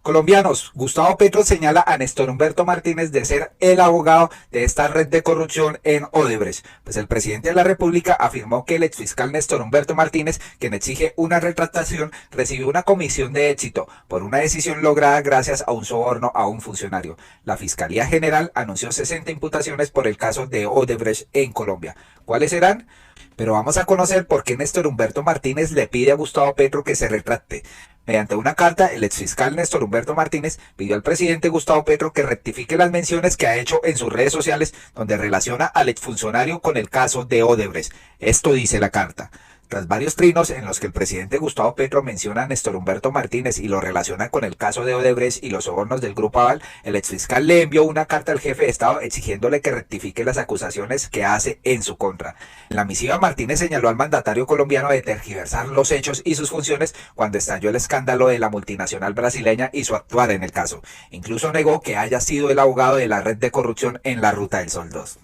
Colombianos, Gustavo Petro señala a Néstor Humberto Martínez de ser el abogado de esta red de corrupción en Odebrecht. Pues el presidente de la República afirmó que el exfiscal Néstor Humberto Martínez, quien exige una retractación, recibió una comisión de éxito por una decisión lograda gracias a un soborno a un funcionario. La Fiscalía General anunció 60 imputaciones por el caso de Odebrecht en Colombia. ¿Cuáles serán? Pero vamos a conocer por qué Néstor Humberto Martínez le pide a Gustavo Petro que se retracte. Mediante una carta, el exfiscal Néstor Humberto Martínez pidió al presidente Gustavo Petro que rectifique las menciones que ha hecho en sus redes sociales donde relaciona al exfuncionario con el caso de Odebrecht. Esto dice la carta. Tras varios trinos en los que el presidente Gustavo Petro menciona a Néstor Humberto Martínez y lo relaciona con el caso de Odebrecht y los sobornos del Grupo Aval, el exfiscal le envió una carta al jefe de Estado exigiéndole que rectifique las acusaciones que hace en su contra. En la misiva, Martínez señaló al mandatario colombiano de tergiversar los hechos y sus funciones cuando estalló el escándalo de la multinacional brasileña y su actuar en el caso. Incluso negó que haya sido el abogado de la red de corrupción en la Ruta del Sol 2.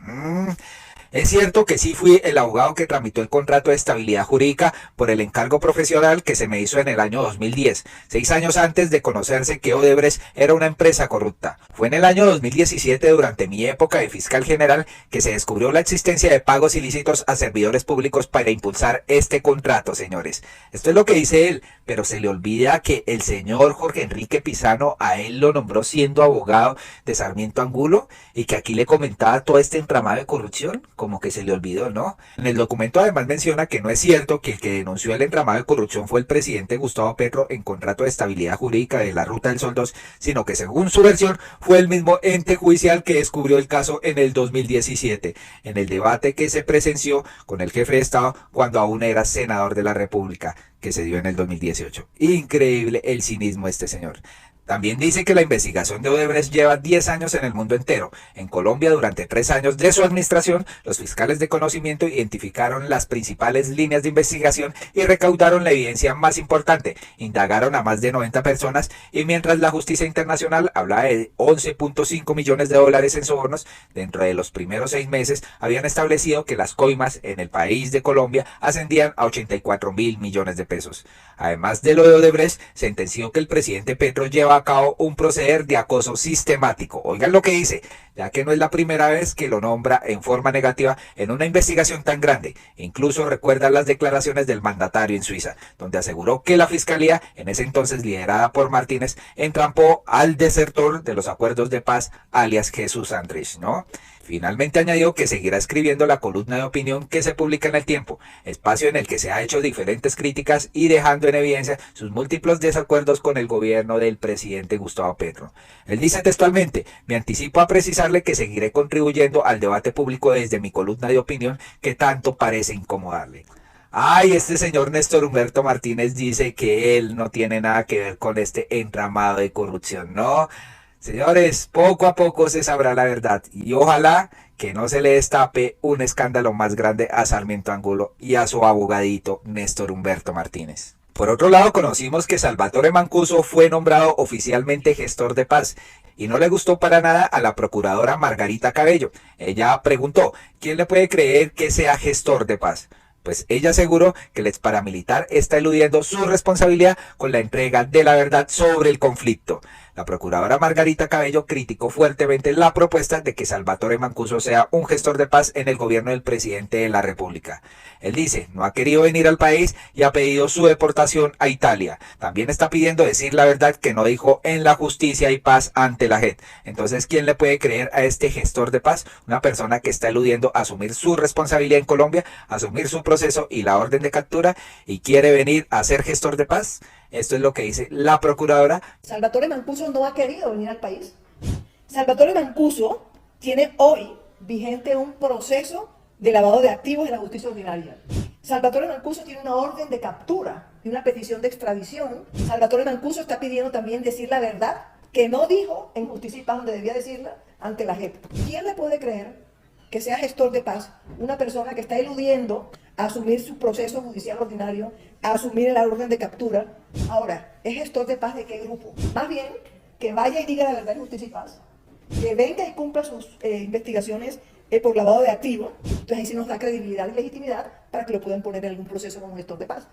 Es cierto que sí fui el abogado que tramitó el contrato de estabilidad jurídica por el encargo profesional que se me hizo en el año 2010, 6 años antes de conocerse que Odebrecht era una empresa corrupta. Fue en el año 2017, durante mi época de fiscal general, que se descubrió la existencia de pagos ilícitos a servidores públicos para impulsar este contrato, señores. Esto es lo que dice él, pero se le olvida que el señor Jorge Enrique Pizano a él lo nombró siendo abogado de Sarmiento Angulo y que aquí le comentaba todo este entramado de corrupción. Como que se le olvidó, ¿no? En el documento además menciona que no es cierto que el que denunció el entramado de corrupción fue el presidente Gustavo Petro en contrato de estabilidad jurídica de la Ruta del Sol 2, sino que según su versión fue el mismo ente judicial que descubrió el caso en el 2017, en el debate que se presenció con el jefe de Estado cuando aún era senador de la República, que se dio en el 2018. Increíble el cinismo de este señor. También dice que la investigación de Odebrecht lleva 10 años en el mundo entero. En Colombia, durante 3 años de su administración, los fiscales de conocimiento identificaron las principales líneas de investigación y recaudaron la evidencia más importante. Indagaron a más de 90 personas y mientras la justicia internacional hablaba de 11.5 millones de dólares en sobornos, dentro de los primeros 6 meses habían establecido que las coimas en el país de Colombia ascendían a 84.000 millones de pesos. Además de lo de Odebrecht, sentenció que el presidente Petro lleva a cabo un proceder de acoso sistemático. Oigan lo que dice, ya que no es la primera vez que lo nombra en forma negativa en una investigación tan grande. Incluso recuerda las declaraciones del mandatario en Suiza, donde aseguró que la fiscalía, en ese entonces liderada por Martínez, entrampó al desertor de los acuerdos de paz, alias Jesús Santrich, ¿no? Finalmente añadió que seguirá escribiendo la columna de opinión que se publica en El Tiempo, espacio en el que se ha hecho diferentes críticas y dejando en evidencia sus múltiples desacuerdos con el gobierno del presidente Gustavo Petro. Él dice textualmente: me anticipo a precisarle que seguiré contribuyendo al debate público desde mi columna de opinión que tanto parece incomodarle. Ay, este señor Néstor Humberto Martínez dice que él no tiene nada que ver con este entramado de corrupción, ¿no? Señores, poco a poco se sabrá la verdad y ojalá que no se le destape un escándalo más grande a Sarmiento Angulo y a su abogadito Néstor Humberto Martínez. Por otro lado, conocimos que Salvatore Mancuso fue nombrado oficialmente gestor de paz y no le gustó para nada a la procuradora Margarita Cabello. Ella preguntó, ¿quién le puede creer que sea gestor de paz? Pues ella aseguró que el ex paramilitar está eludiendo su responsabilidad con la entrega de la verdad sobre el conflicto. La procuradora Margarita Cabello criticó fuertemente la propuesta de que Salvatore Mancuso sea un gestor de paz en el gobierno del presidente de la República. Él dice, no ha querido venir al país y ha pedido su deportación a Italia. También está pidiendo decir la verdad que no dijo en la justicia y paz ante la JEP. Entonces, ¿quién le puede creer a este gestor de paz? Una persona que está eludiendo asumir su responsabilidad en Colombia, asumir su proceso y la orden de captura y quiere venir a ser gestor de paz. Esto es lo que dice la procuradora. Salvatore Mancuso no ha querido venir al país. Salvatore Mancuso tiene hoy vigente un proceso de lavado de activos en la justicia ordinaria. Salvatore Mancuso tiene una orden de captura y una petición de extradición. Salvatore Mancuso está pidiendo también decir la verdad que no dijo en justicia y paz donde debía decirla ante la JEP. ¿Quién le puede creer que sea gestor de paz una persona que está eludiendo a asumir su proceso judicial ordinario, a asumir la orden de captura? Ahora, ¿es gestor de paz de qué grupo? Más bien, que vaya y diga la verdad en justicia y paz, que venga y cumpla sus investigaciones por lavado de activos. Entonces ahí sí nos da credibilidad y legitimidad para que lo puedan poner en algún proceso como gestor de paz.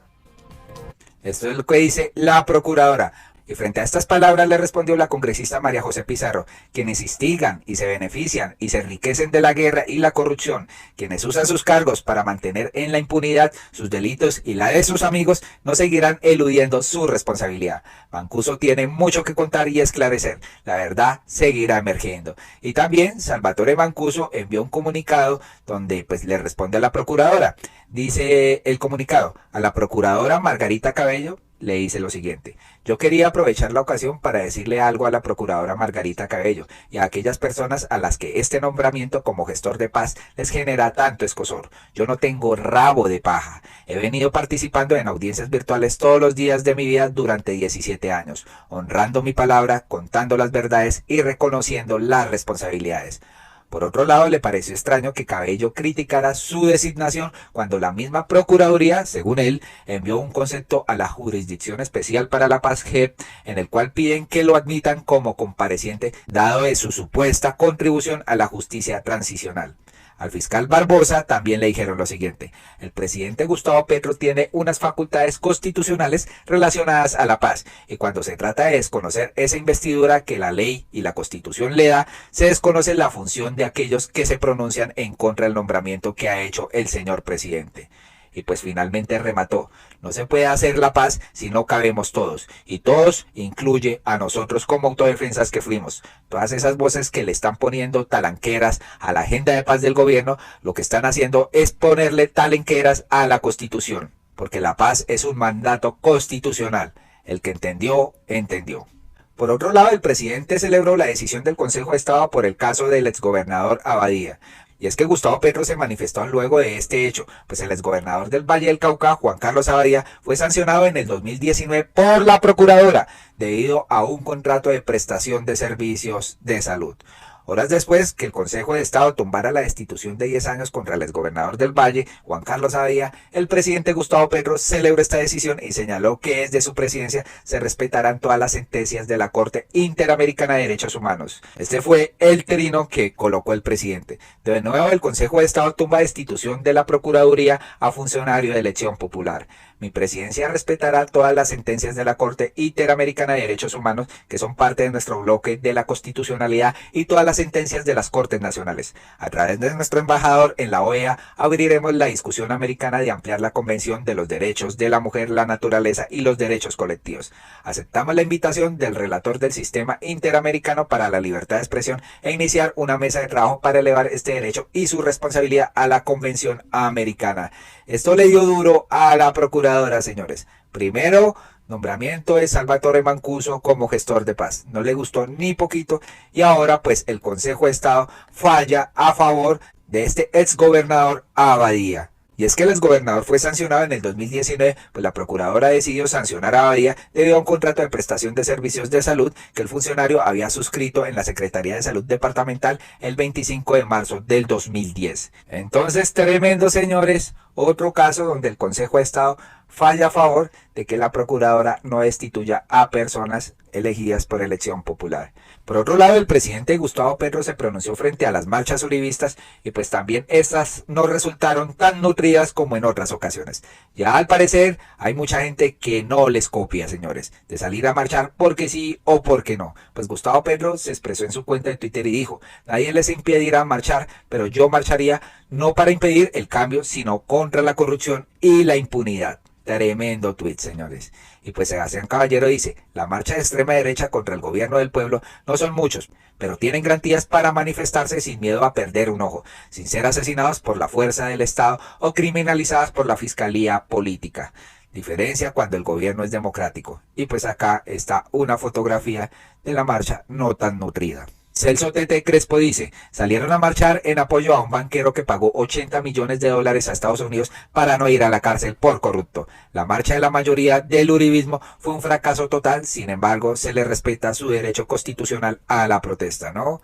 Esto es lo que dice la procuradora. Y frente a estas palabras le respondió la congresista María José Pizarro: quienes instigan y se benefician y se enriquecen de la guerra y la corrupción, quienes usan sus cargos para mantener en la impunidad sus delitos y la de sus amigos, no seguirán eludiendo su responsabilidad. Mancuso tiene mucho que contar y esclarecer. La verdad seguirá emergiendo. Y también Salvatore Mancuso envió un comunicado donde pues le responde a la procuradora. Dice el comunicado: a la procuradora Margarita Cabello le dice lo siguiente: yo quería aprovechar la ocasión para decirle algo a la procuradora Margarita Cabello y a aquellas personas a las que este nombramiento como gestor de paz les genera tanto escozor. Yo no tengo rabo de paja. He venido participando en audiencias virtuales todos los días de mi vida durante 17 años, honrando mi palabra, contando las verdades y reconociendo las responsabilidades. Por otro lado, le pareció extraño que Cabello criticara su designación cuando la misma Procuraduría, según él, envió un concepto a la Jurisdicción Especial para la Paz JEP, en el cual piden que lo admitan como compareciente dado de su supuesta contribución a la justicia transicional. Al fiscal Barbosa también le dijeron lo siguiente: el presidente Gustavo Petro tiene unas facultades constitucionales relacionadas a la paz, y cuando se trata de desconocer esa investidura que la ley y la constitución le da, se desconoce la función de aquellos que se pronuncian en contra del nombramiento que ha hecho el señor presidente. Y pues finalmente remató: no se puede hacer la paz si no cabemos todos, y todos incluye a nosotros como autodefensas que fuimos. Todas esas voces que le están poniendo talanqueras a la agenda de paz del gobierno, lo que están haciendo es ponerle talanqueras a la Constitución, porque la paz es un mandato constitucional. El que entendió, entendió. Por otro lado, el presidente celebró la decisión del Consejo de Estado por el caso del exgobernador Abadía. Y es que Gustavo Petro se manifestó luego de este hecho, pues el exgobernador del Valle del Cauca, Juan Carlos Abadía, fue sancionado en el 2019 por la Procuradora debido a un contrato de prestación de servicios de salud. Horas después que el Consejo de Estado tumbara la destitución de 10 años contra el exgobernador del Valle, Juan Carlos Abadía, el presidente Gustavo Petro celebró esta decisión y señaló que desde su presidencia se respetarán todas las sentencias de la Corte Interamericana de Derechos Humanos. Este fue el trino que colocó el presidente. De nuevo, el Consejo de Estado tumba destitución de la Procuraduría a funcionario de elección popular. Mi presidencia respetará todas las sentencias de la Corte Interamericana de Derechos Humanos que son parte de nuestro bloque de la constitucionalidad y todas las sentencias de las Cortes Nacionales. A través de nuestro embajador en la OEA abriremos la discusión americana de ampliar la Convención de los Derechos de la Mujer, la Naturaleza y los Derechos Colectivos. Aceptamos la invitación del relator del Sistema Interamericano para la Libertad de Expresión e iniciar una mesa de trabajo para elevar este derecho y su responsabilidad a la Convención Americana. Esto le dio duro a la procuradora, señores. Primero, nombramiento de Salvatore Mancuso como gestor de paz. No le gustó ni poquito y ahora pues el Consejo de Estado falla a favor de este exgobernador Abadía. Y es que el exgobernador fue sancionado en el 2019, pues la procuradora decidió sancionar a Abadía debido a un contrato de prestación de servicios de salud que el funcionario había suscrito en la Secretaría de Salud Departamental el 25 de marzo del 2010. Entonces, tremendo, señores, otro caso donde el Consejo de Estado falla a favor de que la procuradora no destituya a personas elegidas por elección popular. Por otro lado, el presidente Gustavo Petro se pronunció frente a las marchas uribistas y pues también estas no resultaron tan nutridas como en otras ocasiones. Ya al parecer hay mucha gente que no les copia, señores, de salir a marchar porque sí o porque no. Pues Gustavo Petro se expresó en su cuenta de Twitter y dijo: nadie les impedirá marchar, pero yo marcharía no para impedir el cambio, sino contra la corrupción y la impunidad. Tremendo tuit, señores. Y pues Sebastián Caballero dice: la marcha de extrema derecha contra el gobierno del pueblo no son muchos, pero tienen garantías para manifestarse sin miedo a perder un ojo, sin ser asesinados por la fuerza del Estado o criminalizadas por la fiscalía política. Diferencia cuando el gobierno es democrático. Y pues acá está una fotografía de la marcha no tan nutrida. Celso Tete Crespo dice: salieron a marchar en apoyo a un banquero que pagó $80 millones a Estados Unidos para no ir a la cárcel por corrupto. La marcha de la mayoría del uribismo fue un fracaso total, sin embargo se le respeta su derecho constitucional a la protesta, ¿no?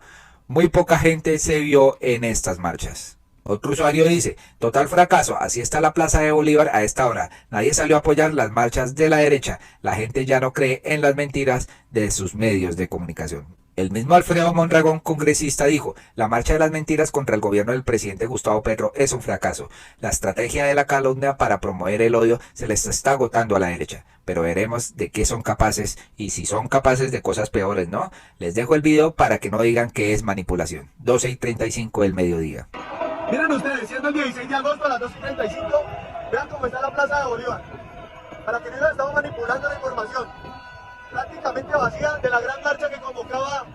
Muy poca gente se vio en estas marchas. Otro usuario dice: total fracaso, así está la Plaza de Bolívar a esta hora. Nadie salió a apoyar las marchas de la derecha. La gente ya no cree en las mentiras de sus medios de comunicación. El mismo Alfredo Mondragón, congresista, dijo: la marcha de las mentiras contra el gobierno del presidente Gustavo Petro es un fracaso. La estrategia de la calumnia para promover el odio se les está agotando a la derecha. Pero veremos de qué son capaces y si son capaces de cosas peores, ¿no? Les dejo el video para que no digan que es manipulación. 12:35 del mediodía. Miren ustedes, siendo el 16 de agosto a las 2:35, vean cómo está la Plaza de Bolívar. Para que no nos estamos manipulando la información. Prácticamente vacía de la gran marcha que convocaba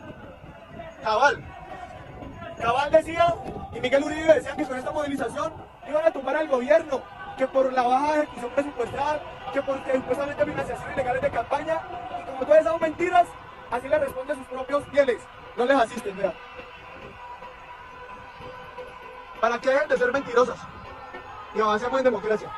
Cabal. Cabal decía, y Miguel Uribe decía que con esta movilización iban a tumbar al gobierno, que por la baja ejecución presupuestal, que por supuestamente financiación ilegales de campaña, y como todas esas mentiras, así le responden sus propios fieles. No les asisten, vean. Para que dejen de ser mentirosas y avancemos en democracia.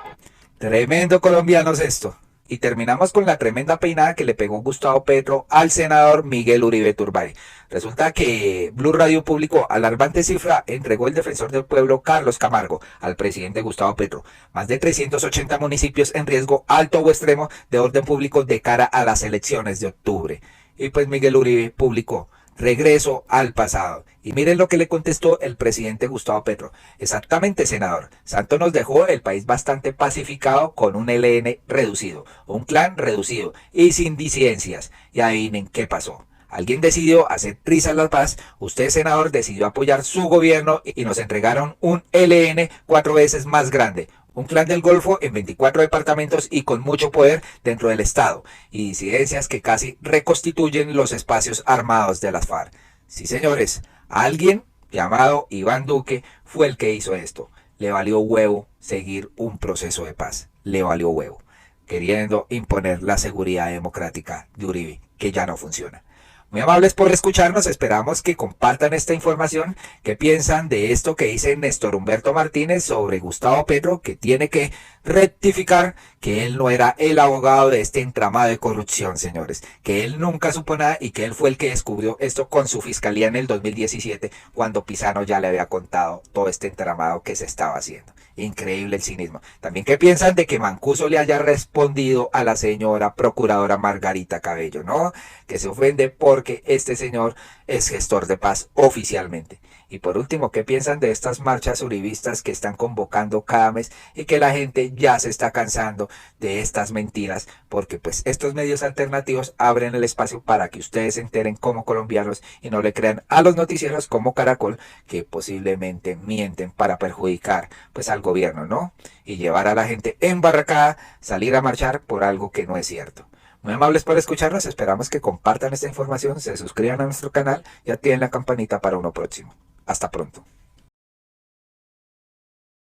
Tremendo colombianos esto. Y terminamos con la tremenda peinada que le pegó Gustavo Petro al senador Miguel Uribe Turbay. Resulta que Blue Radio publicó alarmante cifra, entregó el defensor del pueblo Carlos Camargo al presidente Gustavo Petro. Más de 380 municipios en riesgo alto o extremo de orden público de cara a las elecciones de octubre. Y pues Miguel Uribe publicó: regreso al pasado. Y miren lo que le contestó el presidente Gustavo Petro. Exactamente, senador. Santos nos dejó el país bastante pacificado con un ELN reducido, un clan reducido y sin disidencias. Y adivinen qué pasó. Alguien decidió hacer trizas la paz, usted, senador, decidió apoyar su gobierno y nos entregaron un ELN 4 veces más grande. Un clan del Golfo en 24 departamentos y con mucho poder dentro del Estado, y disidencias que casi reconstituyen los espacios armados de las FARC. Sí, señores, alguien llamado Iván Duque fue el que hizo esto. Le valió huevo seguir un proceso de paz. Le valió huevo, queriendo imponer la seguridad democrática de Uribe, que ya no funciona. Muy amables por escucharnos, esperamos que compartan esta información. ¿Qué piensan de esto que dice Néstor Humberto Martínez sobre Gustavo Petro, que tiene que rectificar que él no era el abogado de este entramado de corrupción, señores? Que él nunca supo nada y que él fue el que descubrió esto con su fiscalía en el 2017, cuando Pizano ya le había contado todo este entramado que se estaba haciendo. Increíble el cinismo. También, ¿qué piensan de que Mancuso le haya respondido a la señora procuradora Margarita Cabello, no? Que se ofende porque este señor es gestor de paz oficialmente. Y por último, ¿qué piensan de estas marchas uribistas que están convocando cada mes y que la gente ya se está cansando de estas mentiras? Porque pues estos medios alternativos abren el espacio para que ustedes se enteren como colombianos y no le crean a los noticieros como Caracol, que posiblemente mienten para perjudicar pues al gobierno, ¿no? Y llevar a la gente embarracada, salir a marchar por algo que no es cierto. Muy amables por escucharnos, esperamos que compartan esta información, se suscriban a nuestro canal y activen la campanita para uno próximo. Hasta pronto.